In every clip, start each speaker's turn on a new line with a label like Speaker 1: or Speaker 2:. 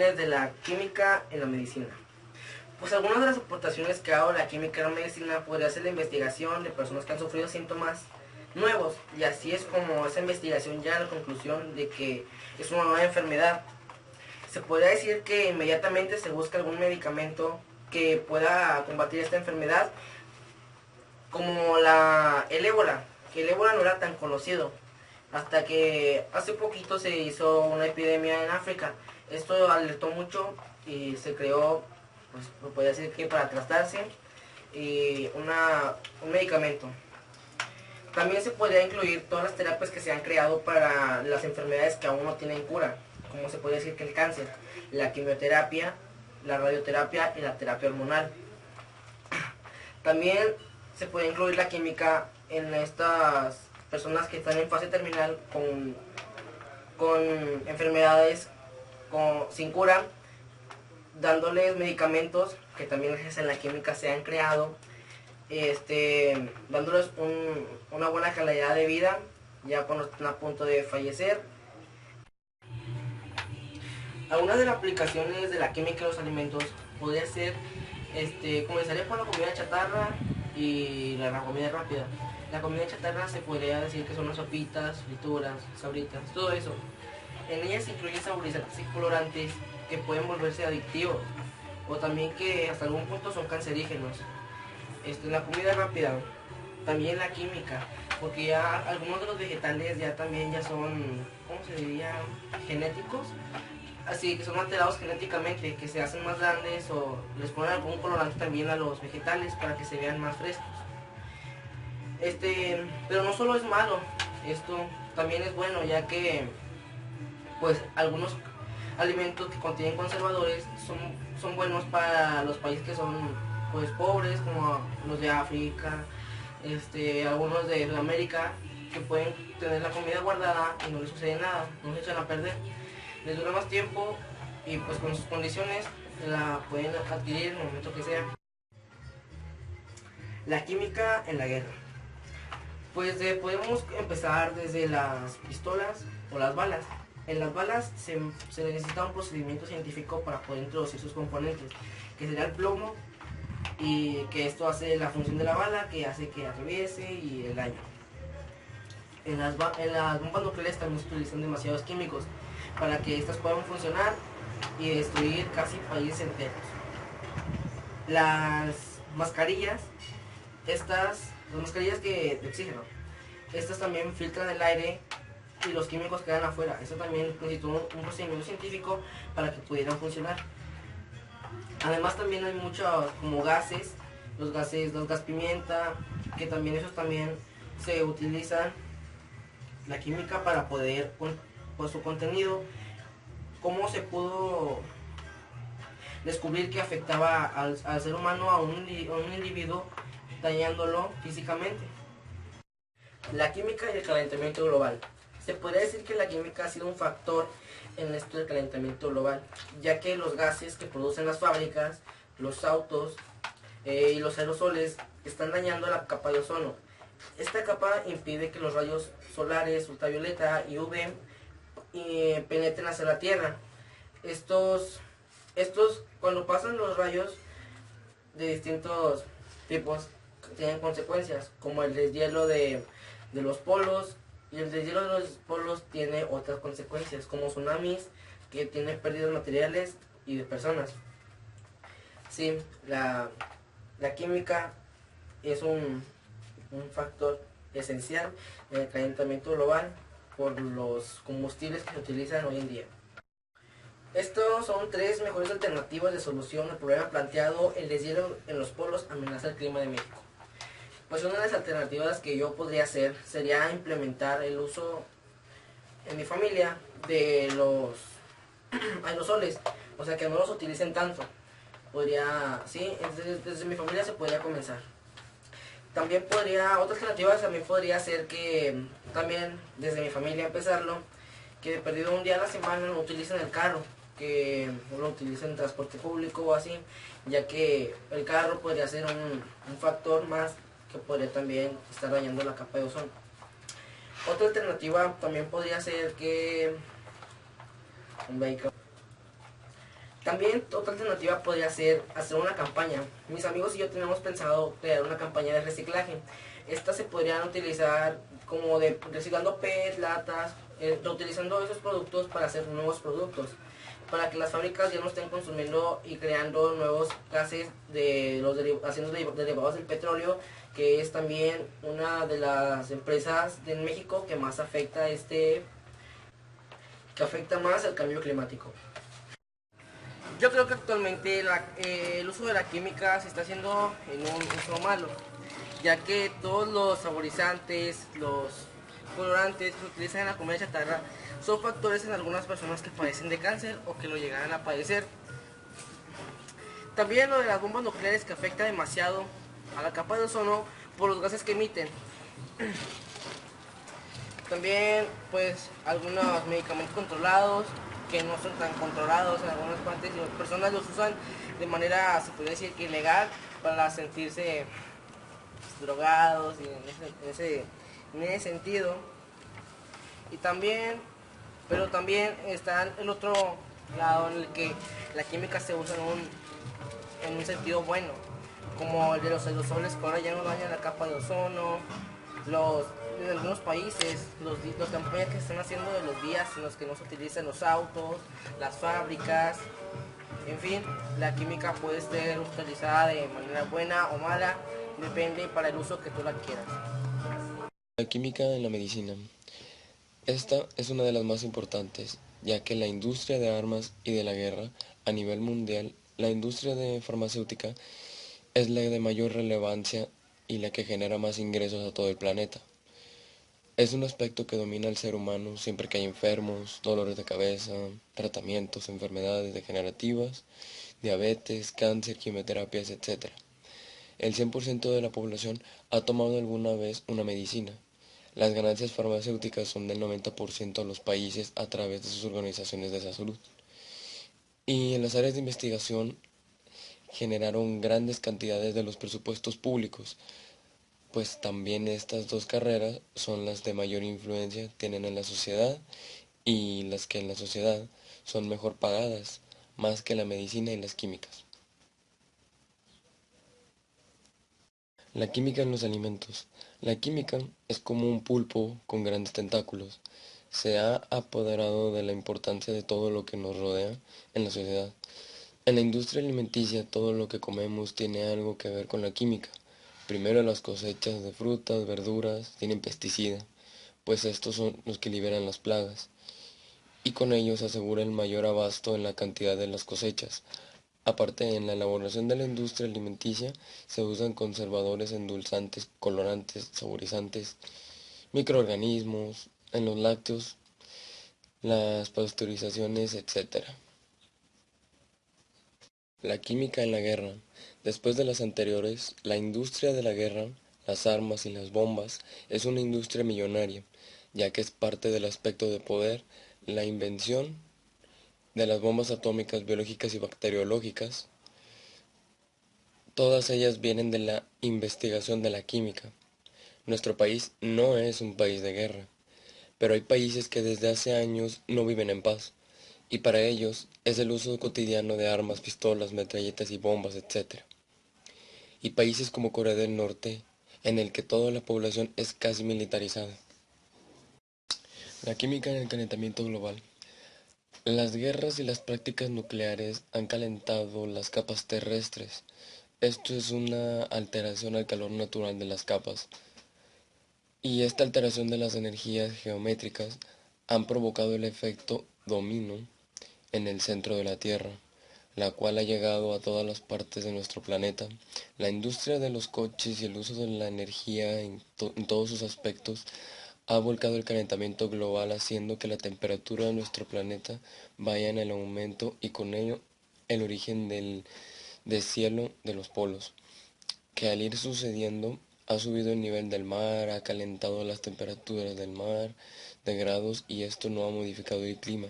Speaker 1: aportaciones de la química en la medicina. Pues algunas de las aportaciones que ha dado la química en la medicina podría ser la investigación de personas que han sufrido síntomas nuevos, y así es como esa investigación llega a la conclusión de que es una nueva enfermedad. Se podría decir que inmediatamente se busca algún medicamento que pueda combatir esta enfermedad, como el ébola, que el ébola no era tan conocido, hasta que hace poquito se hizo una epidemia en África. Esto alertó mucho y se creó, pues lo podría decir que para tratarse, un medicamento. También se podría incluir todas las terapias que se han creado para las enfermedades que aún no tienen cura, como se podría decir que el cáncer, la quimioterapia, la radioterapia y la terapia hormonal. También se puede incluir la química en estas personas que están en fase terminal con enfermedades sin cura, dándoles medicamentos que también gracias a la química se han creado, dándoles una buena calidad de vida ya cuando están a punto de fallecer. Algunas de las aplicaciones de la química en los alimentos podría ser, comenzaría por la comida chatarra y la comida rápida. La comida chatarra se podría decir que son las sopitas, frituras, sabritas, todo eso. En ellas se incluyen saborizantes y colorantes que pueden volverse adictivos, o también que hasta algún punto son cancerígenos. La comida rápida, también la química, porque ya algunos de los vegetales ya son, ¿cómo se diría?, genéticos, así que son alterados genéticamente, que se hacen más grandes, o les ponen algún colorante también a los vegetales para que se vean más frescos. Pero no solo es malo, esto también es bueno, ya que pues algunos alimentos que contienen conservadores son buenos para los países que son pues pobres, como los de África, algunos de Sudamérica, que pueden tener la comida guardada y no les sucede nada, no se echan a perder, les dura más tiempo y pues con sus condiciones la pueden adquirir en el momento que sea. La química en la guerra. Pues podemos empezar desde las pistolas o las balas. En las balas se necesita un procedimiento científico para poder introducir sus componentes, que sería el plomo, y que esto hace la función de la bala, que hace que atraviese y el daño. En las bombas nucleares también se utilizan demasiados químicos para que estas puedan funcionar y destruir casi países enteros. Las mascarillas, las mascarillas de oxígeno, estas también filtran el aire y los químicos quedan afuera. Esto también necesitó un procedimiento científico para que pudieran funcionar. Además también hay muchos como gases, los gas pimienta, que también esos también se utilizan la química para poder, por su contenido, cómo se pudo descubrir que afectaba al ser humano, a un individuo, dañándolo físicamente. La química y el calentamiento global. Se podría decir que la química ha sido un factor en esto del calentamiento global, ya que los gases que producen las fábricas, los autos y los aerosoles están dañando la capa de ozono. Esta capa impide que los rayos solares, ultravioleta y UV penetren hacia la Tierra. Estos, cuando pasan los rayos de distintos tipos, tienen consecuencias, como el deshielo de los polos, y el deshielo de los polos tiene otras consecuencias, como tsunamis, que tienen pérdidas materiales y de personas. Sí, la química es un factor esencial en el calentamiento global por los combustibles que se utilizan hoy en día. Estos son 3 mejores alternativas de solución al problema planteado: el deshielo en los polos amenaza el clima de México. Pues una de las alternativas que yo podría hacer sería implementar el uso en mi familia de los aerosoles, o sea que no los utilicen tanto. Desde mi familia se podría comenzar. También otra alternativa también podría ser que también desde mi familia empezarlo, que de perdido un día a la semana no utilicen el carro, que no lo utilicen en transporte público o así, ya que el carro podría ser un factor más que podría también estar dañando la capa de ozono. Otra alternativa también podría ser que un vehículo. También otra alternativa podría ser hacer una campaña. Mis amigos y yo tenemos pensado crear una campaña de reciclaje. Estas se podrían utilizar como de reciclando PET, latas, reutilizando esos productos para hacer nuevos productos, para que las fábricas ya no estén consumiendo y creando nuevos gases de los haciendo derivados del petróleo, que es también una de las empresas de México que más afecta que afecta más el cambio climático. Yo creo que actualmente el uso de la química se está haciendo en un uso malo, ya que todos los saborizantes, los colorantes que se utilizan en la comida chatarra son factores en algunas personas que padecen de cáncer o que lo llegarán a padecer. También lo de las bombas nucleares que afecta demasiado a la capa de ozono por los gases que emiten. También pues algunos medicamentos controlados que no son tan controlados en algunas partes y las personas los usan de manera, se podría decir, que ilegal para sentirse drogados y en ese sentido. Y también, pero también está el otro lado en el que la química se usa en un sentido bueno, como el de los aerosoles que ahora ya no dañan la capa de ozono, en algunos países, los campañas que se están haciendo de los días en los que no se utilizan los autos, las fábricas, en fin, la química puede ser utilizada de manera buena o mala, depende para el uso que tú la quieras.
Speaker 2: La química en la medicina. Esta es una de las más importantes, ya que la industria de armas y de la guerra a nivel mundial, la industria de farmacéutica es la de mayor relevancia y la que genera más ingresos a todo el planeta. Es un aspecto que domina al ser humano siempre que hay enfermos, dolores de cabeza, tratamientos, enfermedades degenerativas, diabetes, cáncer, quimioterapias, etc. El 100% de la población ha tomado alguna vez una medicina. Las ganancias farmacéuticas son del 90% a los países a través de sus organizaciones de salud. Y en las áreas de investigación generaron grandes cantidades de los presupuestos públicos, pues también estas dos carreras son las de mayor influencia tienen en la sociedad y las que en la sociedad son mejor pagadas, más que la medicina y las químicas. La química en los alimentos. La química es como un pulpo con grandes tentáculos. Se ha apoderado de la importancia de todo lo que nos rodea en la sociedad. En la industria alimenticia todo lo que comemos tiene algo que ver con la química. Primero las cosechas de frutas, verduras, tienen pesticida, pues estos son los que liberan las plagas, y con ellos se asegura el mayor abasto en la cantidad de las cosechas. Aparte, en la elaboración de la industria alimenticia se usan conservadores, endulzantes, colorantes, saborizantes, microorganismos, en los lácteos, las pasteurizaciones, etc. La química en la guerra. Después de las anteriores, la industria de la guerra, las armas y las bombas, es una industria millonaria, ya que es parte del aspecto de poder, la invención de las bombas atómicas, biológicas y bacteriológicas. Todas ellas vienen de la investigación de la química. Nuestro país no es un país de guerra, pero hay países que desde hace años no viven en paz, y para ellos es el uso cotidiano de armas, pistolas, metralletas y bombas, etc. Y países como Corea del Norte, en el que toda la población es casi militarizada. La química en el calentamiento global. Las guerras y las prácticas nucleares han calentado las capas terrestres. Esto es una alteración al calor natural de las capas. Y esta alteración de las energías geométricas han provocado el efecto dominó en el centro de la Tierra, la cual ha llegado a todas las partes de nuestro planeta. La industria de los coches y el uso de la energía en todos sus aspectos ha volcado el calentamiento global, haciendo que la temperatura de nuestro planeta vaya en el aumento y con ello el origen del deshielo de los polos, que al ir sucediendo ha subido el nivel del mar, ha calentado las temperaturas del mar de grados y esto no ha modificado el clima.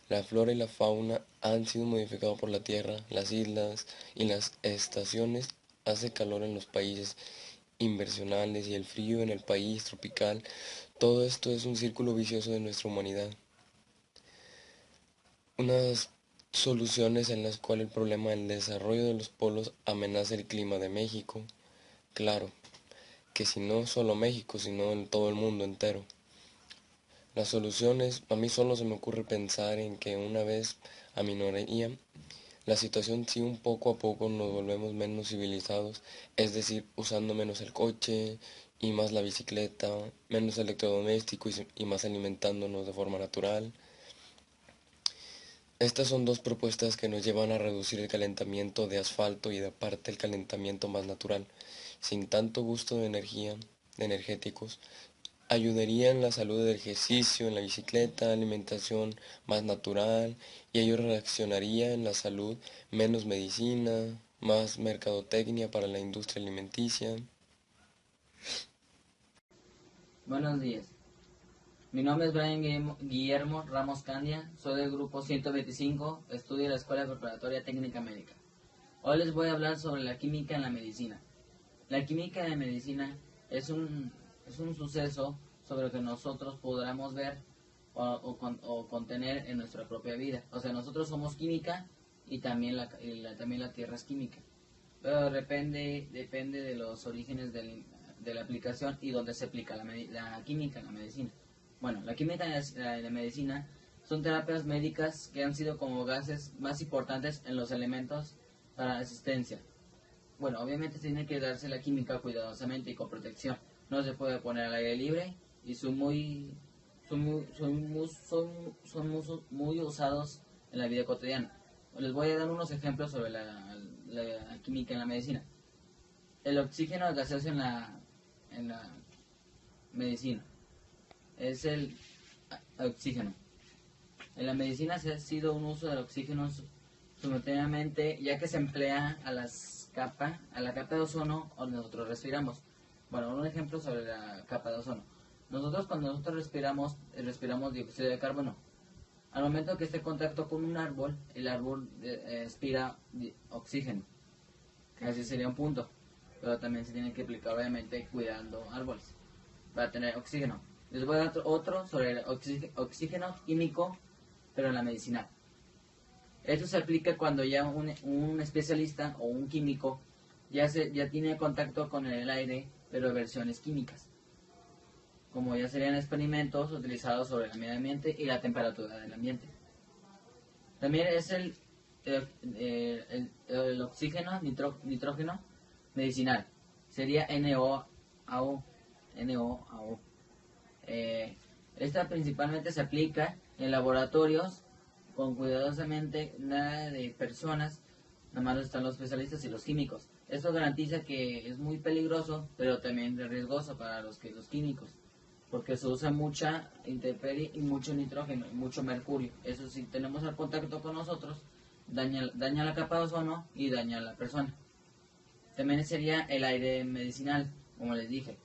Speaker 2: La flora y la fauna han sido modificados por la tierra, las islas y las estaciones. Hace calor en los países inversionales y el frío en el país tropical. Todo esto es un círculo vicioso de nuestra humanidad. Unas soluciones en las cuales el problema del desarrollo de los polos amenaza el clima de México. Claro, que si no solo México, sino en todo el mundo entero. Las soluciones, a mí solo se me ocurre pensar en que una vez aminoraría la situación si un poco a poco nos volvemos menos civilizados, es decir, usando menos el coche y más la bicicleta, menos electrodoméstico y más alimentándonos de forma natural. Estas son dos propuestas que nos llevan a reducir el calentamiento de asfalto y de aparte el calentamiento más natural, sin tanto gusto de energía, de energéticos, ayudaría en la salud del ejercicio, en la bicicleta, alimentación más natural, y ello reaccionaría en la salud, menos medicina, más mercadotecnia para la industria alimenticia.
Speaker 3: Buenos días. Mi nombre es Brian Guillermo Ramos Candia, soy del grupo 125, estudio en la Escuela Preparatoria Técnica Médica. Hoy les voy a hablar sobre la química en la medicina. La química en la medicina es un suceso sobre lo que nosotros podamos ver o contener en nuestra propia vida. O sea, nosotros somos química y también la Tierra es química. Pero depende de los orígenes de la aplicación y donde se aplica la química en la medicina. Bueno, la química en la medicina son terapias médicas que han sido como gases más importantes en los elementos para la asistencia. Bueno, obviamente tiene que darse la química cuidadosamente y con protección. No se puede poner al aire libre y son muy usados en la vida cotidiana. Les voy a dar unos ejemplos sobre la química en la medicina. El oxígeno gaseoso en la medicina es el oxígeno. En la medicina se ha sido un uso del oxígeno simultáneamente, ya que se emplea a la capa de ozono donde nosotros respiramos. Bueno, un ejemplo sobre la capa de ozono. Cuando nosotros respiramos dióxido de carbono. Al momento que esté en contacto con un árbol, el árbol expira oxígeno. Así sería un punto. Pero también se tiene que aplicar, obviamente, cuidando árboles para tener oxígeno. Les voy a dar otro sobre el oxígeno químico, pero en la medicina. Esto se aplica cuando ya un especialista o un químico ya tiene contacto con el aire, pero en versiones químicas, como ya serían experimentos utilizados sobre el medio ambiente y la temperatura del ambiente. También es el oxígeno nitrógeno medicinal. Sería NOAO. Esta principalmente se aplica en laboratorios con cuidadosamente nada de personas, nada más están los especialistas y los químicos. Esto garantiza que es muy peligroso, pero también riesgoso para los químicos, porque se usa mucha intemperie y mucho nitrógeno, y mucho mercurio. Eso, si tenemos el contacto con nosotros, daña la capa de ozono y daña a la persona. También sería el aire medicinal, como les dije.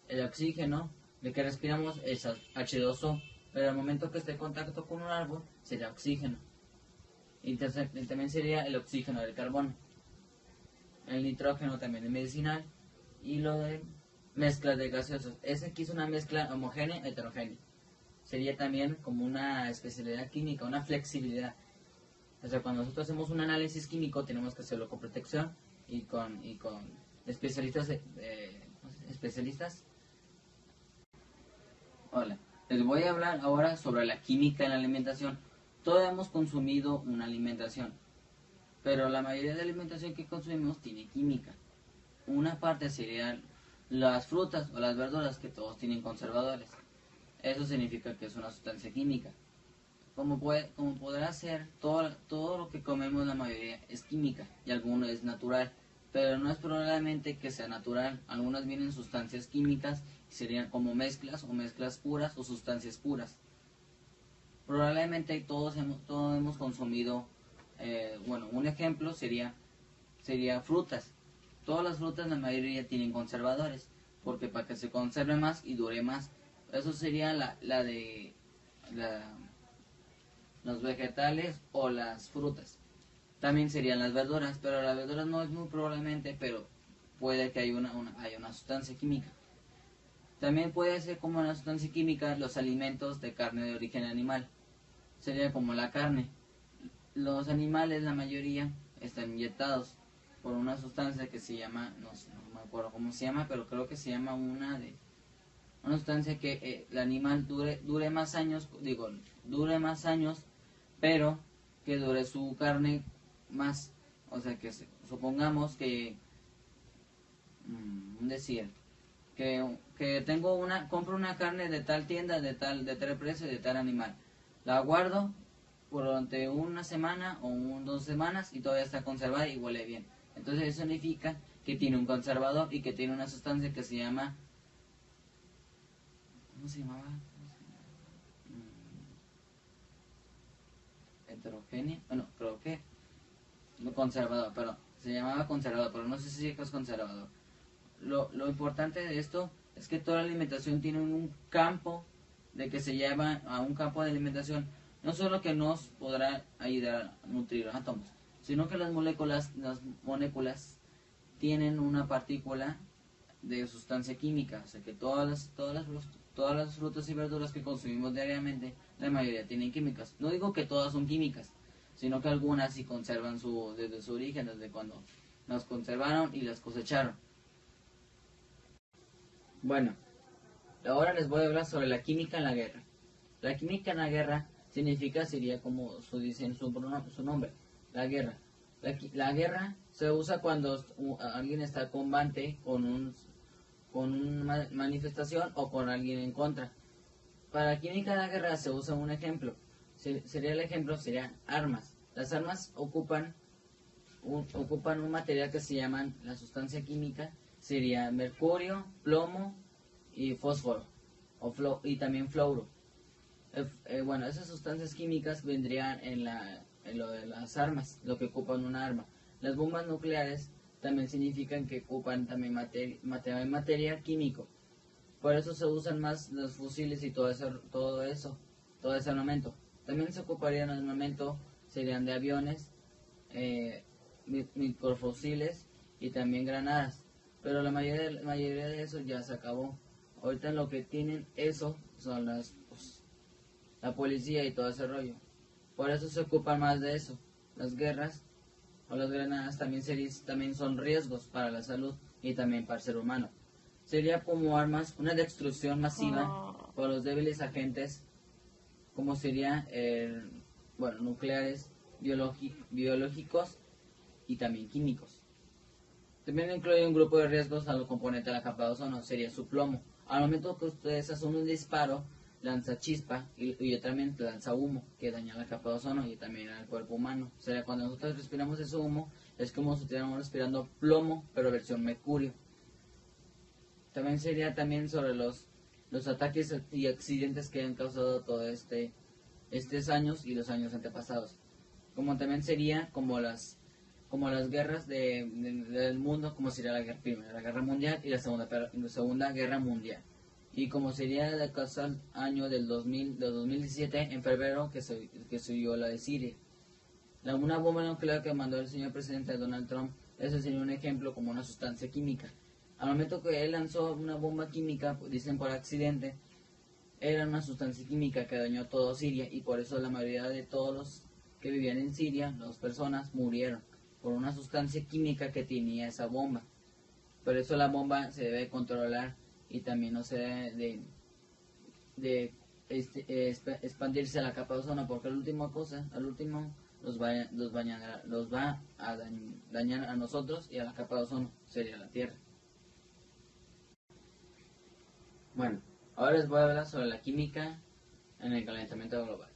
Speaker 3: El oxígeno de que respiramos es H2O, pero al momento que esté en contacto con un árbol sería oxígeno. Y también sería el oxígeno del carbono. El nitrógeno también es medicinal. Y lo de mezclas de gaseosos. Ese aquí es una mezcla homogénea heterogénea. Sería también como una especialidad química, una flexibilidad. O sea, cuando nosotros hacemos un análisis químico tenemos que hacerlo con protección y con especialistas. Hola, les voy a hablar ahora sobre la química en la alimentación. Todos hemos consumido una alimentación, pero la mayoría de la alimentación que consumimos tiene química. Una parte serían las frutas o las verduras, que todos tienen conservadores. Eso significa que es una sustancia química. Como podrá ser, todo lo que comemos, la mayoría es química y alguno es natural, pero no es probablemente que sea natural. Algunas vienen sustancias químicas y serían como mezclas o mezclas puras o sustancias puras. Probablemente todos hemos consumido, un ejemplo sería frutas. Todas las frutas, la mayoría tienen conservadores, porque para que se conserve más y dure más. Eso sería los vegetales o las frutas. También serían las verduras, pero las verduras no es muy probablemente, pero puede que haya una sustancia química. También puede ser como una sustancia química los alimentos de carne de origen animal. Sería como la carne. Los animales, la mayoría, están inyectados por una sustancia que se llama, no, no me acuerdo cómo se llama, pero creo que se llama una sustancia que el animal dure más años, dure más años, pero que dure su carne más. O sea, que supongamos que, decir, que compro una carne de tal tienda, de tal precio, de tal animal. La guardo durante una semana o 2 semanas y todavía está conservada y huele bien. Entonces eso significa que tiene un conservador y que tiene una sustancia que se llama... ¿Cómo se llamaba? Heterogénea. Bueno, creo que... No, conservador, perdón. Se llamaba conservador, pero no sé si es conservador. Lo importante de esto es que toda la alimentación tiene un campo de que se lleva a un campo de alimentación. No solo que nos podrá ayudar a nutrir los átomos, sino que las moléculas tienen una partícula de sustancia química. O sea que todas las frutas y verduras que consumimos diariamente, la mayoría tienen químicas. No digo que todas son químicas, sino que algunas sí conservan desde su origen, desde cuando las conservaron y las cosecharon. Bueno, ahora les voy a hablar sobre la química en la guerra. La química en la guerra sería como dice su nombre, la guerra. La guerra se usa cuando alguien está en combate con una manifestación o con alguien en contra. Para la química de la guerra se usa un ejemplo. Serían armas. Las armas ocupan un material que se llaman, la sustancia química, sería mercurio, plomo y fósforo, y también fluoro. Bueno, esas sustancias químicas vendrían en lo de las armas, lo que ocupan una arma. Las bombas nucleares también significan que ocupan también material químico. Por eso se usan más los fusiles y todo ese armamento. También se ocuparía en armamento, serían de aviones, microfusiles y también granadas. Pero la mayoría de eso ya se acabó. Ahorita lo que tienen eso son la policía y todo ese rollo. Por eso se ocupan más de eso. Las guerras o las granadas también son riesgos para la salud y también para el ser humano. Sería como armas, una destrucción masiva por los débiles agentes, como sería, nucleares, biológicos y también químicos. También incluye un grupo de riesgos a los componentes de la capa de ozono, sería su plomo. Al momento que ustedes hacen un disparo, lanza chispa y también lanza humo que daña la capa de ozono y también al cuerpo humano. O sea, cuando nosotros respiramos ese humo, es como si estuviéramos respirando plomo, pero versión mercurio. También sería sobre los ataques y accidentes que han causado todo estos años y los años antepasados. Como también sería como las guerras del mundo, como sería la guerra mundial y la segunda guerra mundial. Y como sería el año del 2017, en febrero, que se dio la de Siria. Una bomba nuclear que mandó el señor presidente Donald Trump, ese sería un ejemplo como una sustancia química. Al momento que él lanzó una bomba química, dicen por accidente, era una sustancia química que dañó todo Siria y por eso la mayoría de todos los que vivían en Siria, las personas, murieron por una sustancia química que tenía esa bomba. Por eso la bomba se debe controlar y también no se debe expandirse a la capa de ozono, porque al último los va a dañar a nosotros y a la capa de ozono, sería la Tierra. Bueno, ahora les voy a hablar sobre la química en el calentamiento global.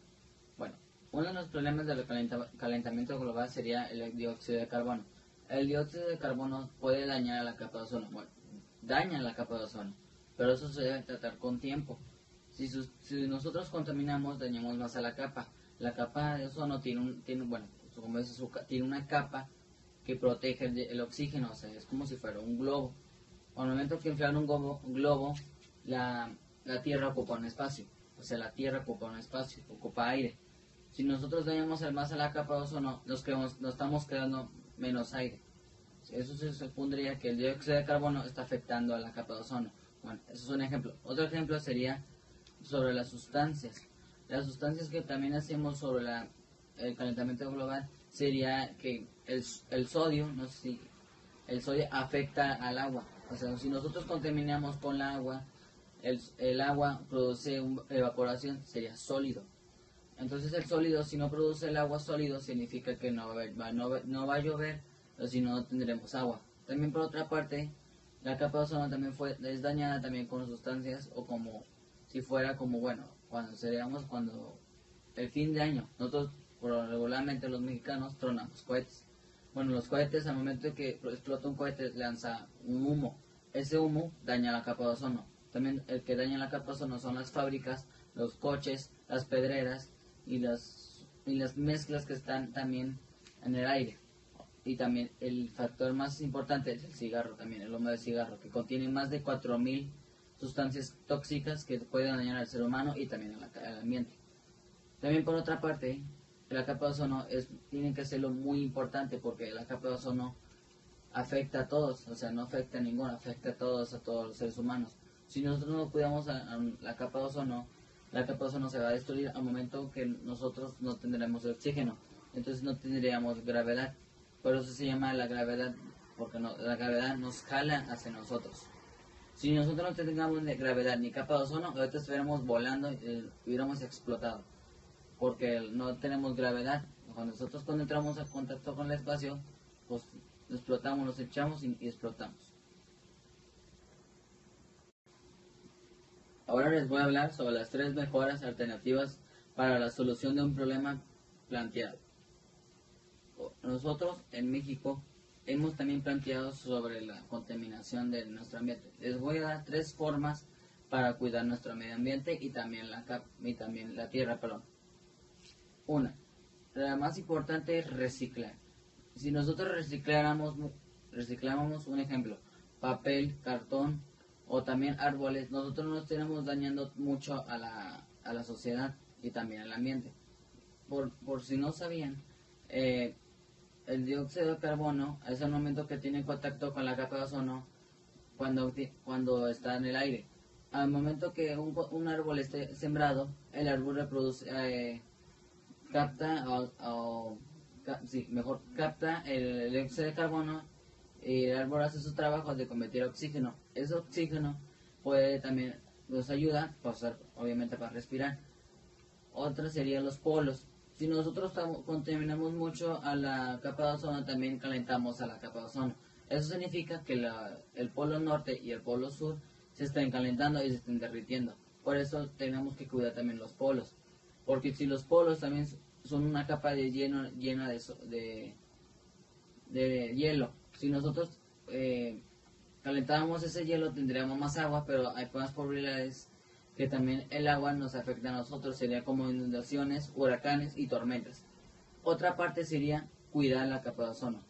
Speaker 3: Bueno, uno de los problemas del calentamiento global sería el dióxido de carbono. El dióxido de carbono puede dañar a la capa de ozono. Bueno, daña la capa de ozono, pero eso se debe tratar con tiempo. Si nosotros contaminamos, dañamos más a la capa. La capa de ozono tiene una capa que protege el oxígeno, o sea, es como si fuera un globo. Al momento que inflan un globo, la Tierra ocupa un espacio, o sea, la Tierra ocupa un espacio, ocupa aire. Si nosotros dañamos más a la capa de ozono, nos estamos quedando menos aire. Eso se supondría que el dióxido de carbono está afectando a la capa de ozono. Bueno, eso es un ejemplo. Otro ejemplo sería sobre las sustancias. Las sustancias que también hacemos sobre el calentamiento global sería que el sodio, no sé si el sodio afecta al agua. O sea, si nosotros contaminamos con la agua, el agua produce evaporación, sería sólido. Entonces el sólido, si no produce el agua sólido, significa que no va a llover, o si no tendremos agua. También por otra parte, la capa de ozono también es dañada también con sustancias, o como si fuera como, bueno, cuando el fin de año, nosotros regularmente los mexicanos tronamos cohetes. Bueno, los cohetes, al momento de que explota un cohete, lanza un humo. Ese humo daña la capa de ozono. También el que daña la capa de ozono son las fábricas, los coches, las pedreras y las mezclas que están también en el aire. Y también el factor más importante es el cigarro, también el humo del cigarro, que contiene más de 4000 sustancias tóxicas que pueden dañar al ser humano y también al ambiente. También por otra parte, la capa de ozono tiene que serlo muy importante, porque la capa de ozono afecta a todos, o sea, no afecta a ninguno, afecta a todos los seres humanos. Si nosotros no cuidamos a la capa de ozono, la capa de ozono se va a destruir al momento que nosotros no tendremos oxígeno, entonces no tendríamos gravedad. Por eso se llama la gravedad, porque la gravedad nos jala hacia nosotros. Si nosotros no tengamos ni gravedad ni capa de ozono, ahorita estuviéramos volando y hubiéramos explotado, porque no tenemos gravedad. Cuando entramos en contacto con el espacio, pues explotamos, nos echamos y explotamos. Ahora les voy a hablar sobre las 3 mejoras alternativas para la solución de un problema planteado. Nosotros en México hemos también planteado sobre la contaminación de nuestro ambiente. Les voy a dar 3 formas para cuidar nuestro medio ambiente y también la tierra, perdón. Una, la más importante es reciclar. Si nosotros recicláramos un ejemplo, papel, cartón o también árboles, nosotros no estaremos dañando mucho a la sociedad y también al ambiente. Por si no sabían, el dióxido de carbono es el momento que tiene contacto con la capa de ozono cuando está en el aire. Al momento que un árbol esté sembrado, el árbol reproduce, capta el dióxido de carbono, y el árbol hace su trabajo de convertir oxígeno. Ese oxígeno nos ayuda, obviamente para respirar. Otra sería los polos. Si nosotros contaminamos mucho a la capa de ozono, también calentamos a la capa de ozono. Eso significa que el polo norte y el polo sur se están calentando y se están derritiendo. Por eso tenemos que cuidar también los polos. Porque si los polos también son una capa de llena de hielo, si nosotros calentáramos ese hielo, tendríamos más agua, pero hay más probabilidades que también el agua nos afecte a nosotros. Sería como inundaciones, huracanes y tormentas. Otra parte sería cuidar la capa de ozono.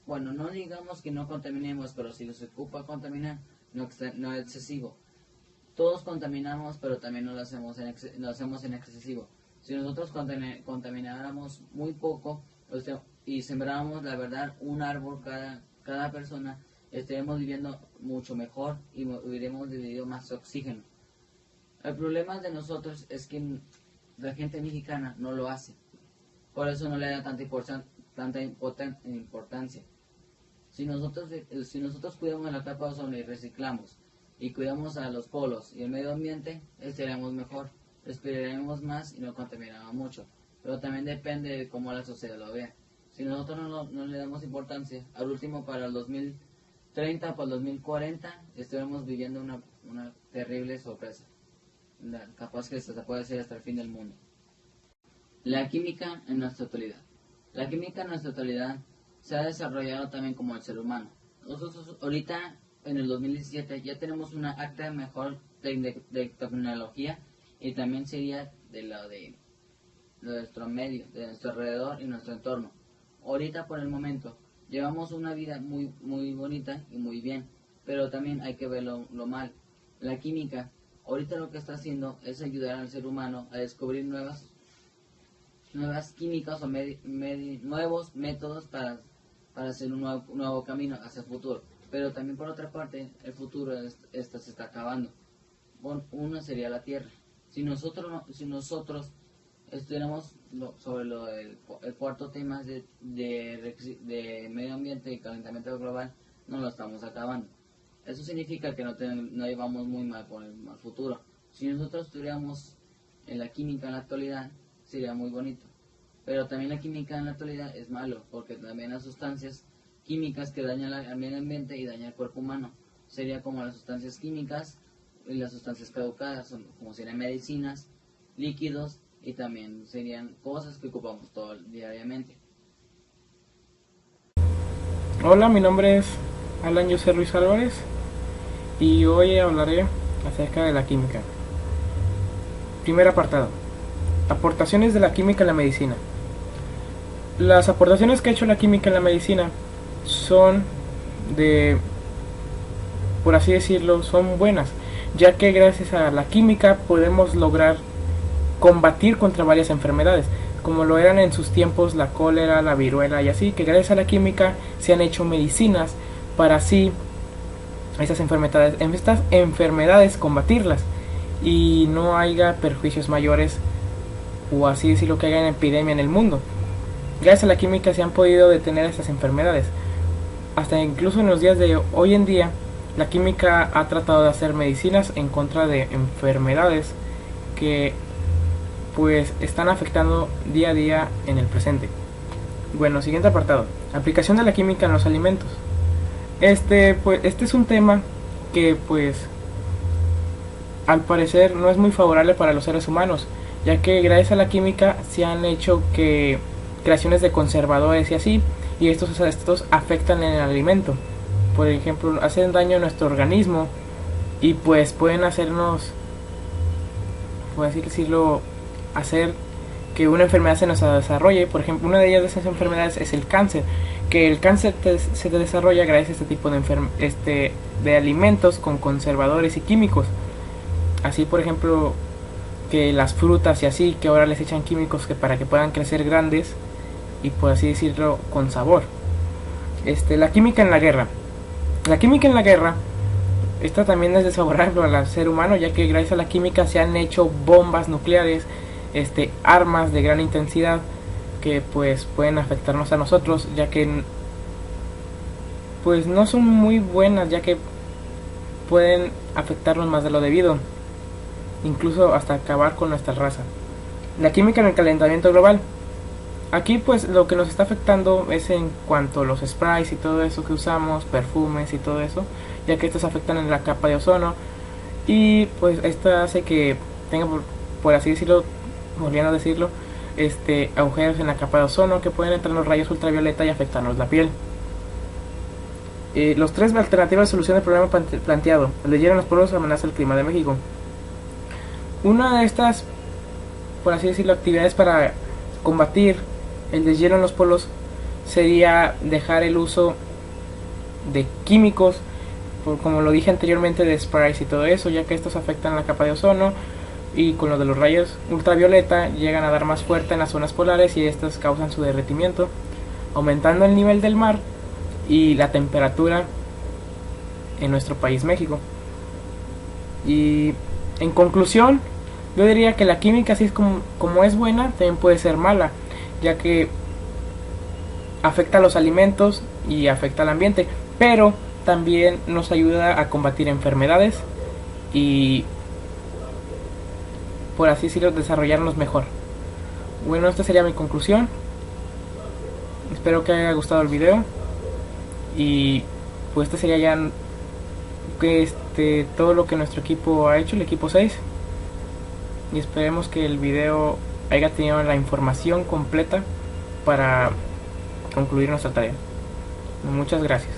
Speaker 3: Bueno, no digamos que no contaminemos, pero si se ocupa contaminar, no excesivo. Todos contaminamos, pero también no lo hacemos en excesivo. Si nosotros contamináramos muy poco, y sembráramos, la verdad, un árbol cada persona, estaremos viviendo mucho mejor y hubiéramos vivido más oxígeno. El problema de nosotros es que la gente mexicana no lo hace. Por eso no le da tanta importancia. Si nosotros cuidamos la capa de ozono y reciclamos, y cuidamos a los polos y el medio ambiente, estaremos mejor, respiraremos más y no contaminaremos mucho. Pero también depende de cómo la sociedad lo vea. Si nosotros no le damos importancia, al último para el 2030, para el 2040, estaremos viviendo una terrible sorpresa. Capaz que se puede hacer hasta el fin del mundo. La química en nuestra actualidad. La química en nuestra actualidad se ha desarrollado también como el ser humano. Nosotros ahorita, en el 2017, ya tenemos una acta mejor de tecnología, y también sería de nuestro medio, de nuestro alrededor y nuestro entorno. Ahorita, por el momento, llevamos una vida muy, muy bonita y muy bien, pero también hay que ver lo mal. La química ahorita lo que está haciendo es ayudar al ser humano a descubrir nuevas químicas o nuevos métodos para hacer un nuevo camino hacia el futuro. Pero también por otra parte, el futuro se está acabando. Una sería la Tierra. Si nosotros estudiáramos sobre el cuarto tema de medio ambiente y calentamiento global, no lo estamos acabando. Eso significa que no llevamos muy mal con el futuro. Si nosotros estudiáramos en la química en la actualidad, sería muy bonito. Pero también la química en la actualidad es malo, porque también las sustancias químicas que dañan al medio ambiente y dañan el cuerpo humano. Sería como las sustancias químicas y las sustancias caducadas, como serían medicinas, líquidos, y también serían cosas que ocupamos todo diariamente.
Speaker 4: Hola, mi nombre es Alan José Ruiz Álvarez y hoy hablaré acerca de la química. Primer apartado: aportaciones de la química en la medicina. Las aportaciones que ha hecho la química en la medicina son por así decirlo, son buenas, ya que gracias a la química podemos lograr combatir contra varias enfermedades, como lo eran en sus tiempos la cólera, la viruela y así, que gracias a la química se han hecho medicinas para así estas enfermedades combatirlas y no haya perjuicios mayores, o así decirlo, que haya una epidemia en el mundo. Gracias a la química se han podido detener estas enfermedades. Hasta incluso en los días de hoy en día, la química ha tratado de hacer medicinas en contra de enfermedades que pues están afectando día a día en el presente. Bueno, siguiente apartado: aplicación de la química en los alimentos. Este es un tema que pues al parecer no es muy favorable para los seres humanos, ya que gracias a la química se han hecho creaciones de conservadores y así, y estos afectan en el alimento. Por ejemplo, hacen daño a nuestro organismo y pues pueden hacernos, por así decirlo, hacer que una enfermedad se nos desarrolle. Por ejemplo, una de ellas de esas enfermedades es el cáncer, que el cáncer se desarrolla gracias a este tipo de alimentos con conservadores y químicos. Así, por ejemplo, que las frutas y así, que ahora les echan químicos para que puedan crecer grandes y, por así decirlo, con sabor. La química en la guerra. La química en la guerra, esta también es desfavorable al ser humano, ya que gracias a la química se han hecho bombas nucleares, armas de gran intensidad que pues pueden afectarnos a nosotros, ya que pues no son muy buenas, ya que pueden afectarnos más de lo debido, incluso hasta acabar con nuestra raza. La química en el calentamiento global. Aquí pues lo que nos está afectando es en cuanto a los sprays y todo eso que usamos, perfumes y todo eso, ya que estos afectan en la capa de ozono y pues esto hace que tenga, por así decirlo, volviendo a decirlo, agujeros en la capa de ozono que pueden entrar los rayos ultravioleta y afectarnos la piel. Los 3 alternativas de solución del problema planteado. El de hielo en los polos amenaza el clima de México. Una de estas, por así decirlo, actividades para combatir el deshielo en los polos sería dejar el uso de químicos, como lo dije anteriormente, de sprays y todo eso, ya que estos afectan la capa de ozono y con lo de los rayos ultravioleta llegan a dar más fuerte en las zonas polares y estas causan su derretimiento, aumentando el nivel del mar y la temperatura en nuestro país México. Y en conclusión, yo diría que la química, así es como es buena, también puede ser mala, ya que afecta a los alimentos y afecta al ambiente, pero también nos ayuda a combatir enfermedades y, por así decirlo, desarrollarnos mejor. Bueno, esta sería mi conclusión. Espero que haya gustado el video y pues este sería ya todo lo que nuestro equipo ha hecho, el equipo 6, y esperemos que el video haya tenido la información completa para concluir nuestra tarea. Muchas gracias.